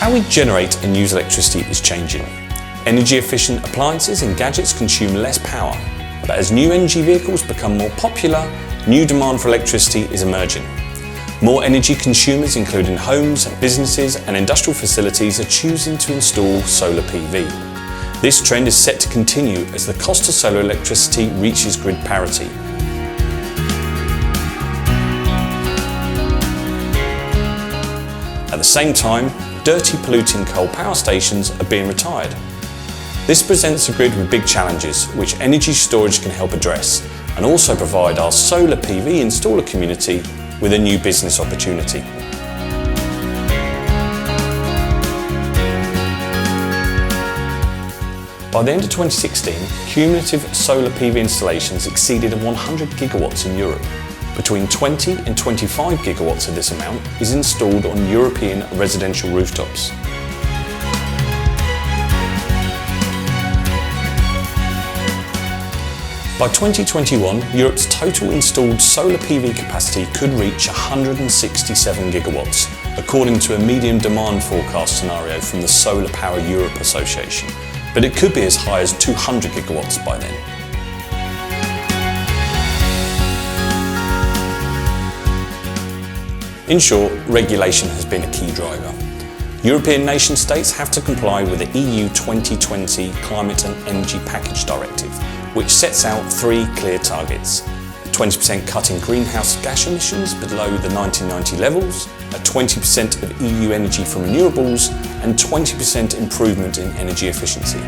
How we generate and use electricity is changing. Energy-efficient appliances and gadgets consume less power, but as new energy vehicles become more popular, new demand for electricity is emerging. More energy consumers, including homes, businesses and industrial facilities, are choosing to install solar PV. This trend is set to continue as the cost of solar electricity reaches grid parity. At the same time, dirty, polluting coal power stations are being retired. This presents the grid with big challenges, which energy storage can help address, and also provide our solar PV installer community with a new business opportunity. By the end of 2016, cumulative solar PV installations exceeded 100 gigawatts in Europe. Between 20 and 25 gigawatts of this amount is installed on European residential rooftops. By 2021, Europe's total installed solar PV capacity could reach 167 gigawatts, according to a medium demand forecast scenario from the Solar Power Europe Association, but it could be as high as 200 gigawatts by then. In short, regulation has been a key driver. European nation-states have to comply with the EU 2020 Climate and Energy Package Directive, which sets out 3 clear targets: a 20% cut in greenhouse gas emissions below the 1990 levels, a 20% of EU energy from renewables, and 20% improvement in energy efficiency.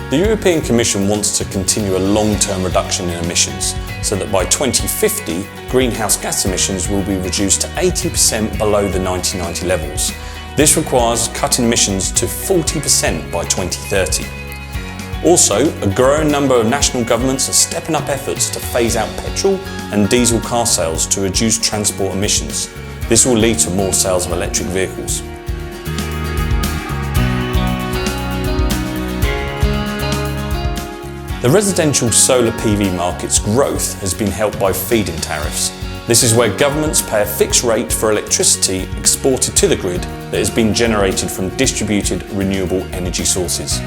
The European Commission wants to continue a long-term reduction in emissions, so that by 2050, greenhouse gas emissions will be reduced to 80% below the 1990 levels. This requires cutting emissions to 40% by 2030. Also, a growing number of national governments are stepping up efforts to phase out petrol and diesel car sales to reduce transport emissions. This will lead to more sales of electric vehicles. The residential solar PV market's growth has been helped by feed-in tariffs. This is where governments pay a fixed rate for electricity exported to the grid that has been generated from distributed renewable energy sources.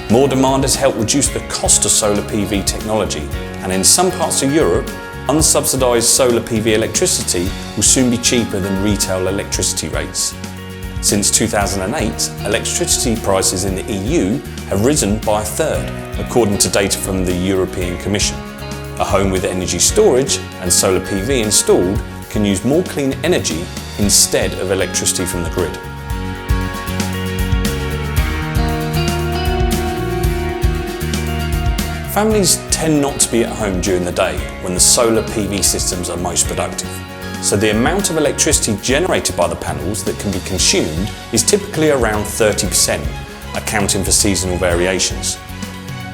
More demand has helped reduce the cost of solar PV technology, and in some parts of Europe, unsubsidised solar PV electricity will soon be cheaper than retail electricity rates. Since 2008, electricity prices in the EU have risen by a third, according to data from the European Commission. A home with energy storage and solar PV installed can use more clean energy instead of electricity from the grid. Families tend not to be at home during the day when the solar PV systems are most productive. So the amount of electricity generated by the panels that can be consumed is typically around 30%, accounting for seasonal variations.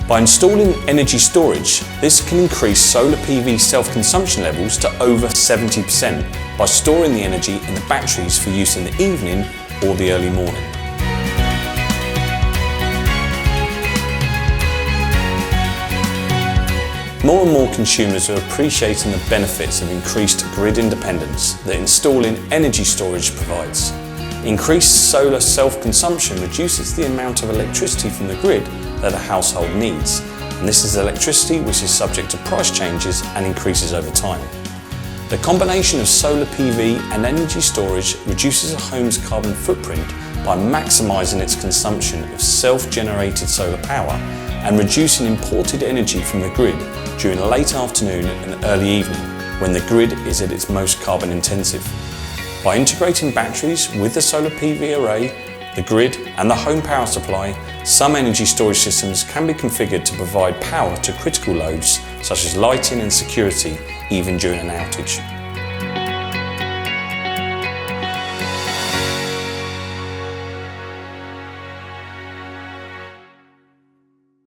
By installing energy storage, this can increase solar PV self-consumption levels to over 70% by storing the energy in the batteries for use in the evening or the early morning. More and more consumers are appreciating the benefits of increased grid independence that installing energy storage provides. Increased solar self-consumption reduces the amount of electricity from the grid that a household needs, and this is electricity which is subject to price changes and increases over time. The combination of solar PV and energy storage reduces a home's carbon footprint by maximising its consumption of self-generated solar power and reducing imported energy from the grid during late afternoon and early evening, when the grid is at its most carbon intensive. By integrating batteries with the solar PV array, the grid and the home power supply, some energy storage systems can be configured to provide power to critical loads such as lighting and security, even during an outage.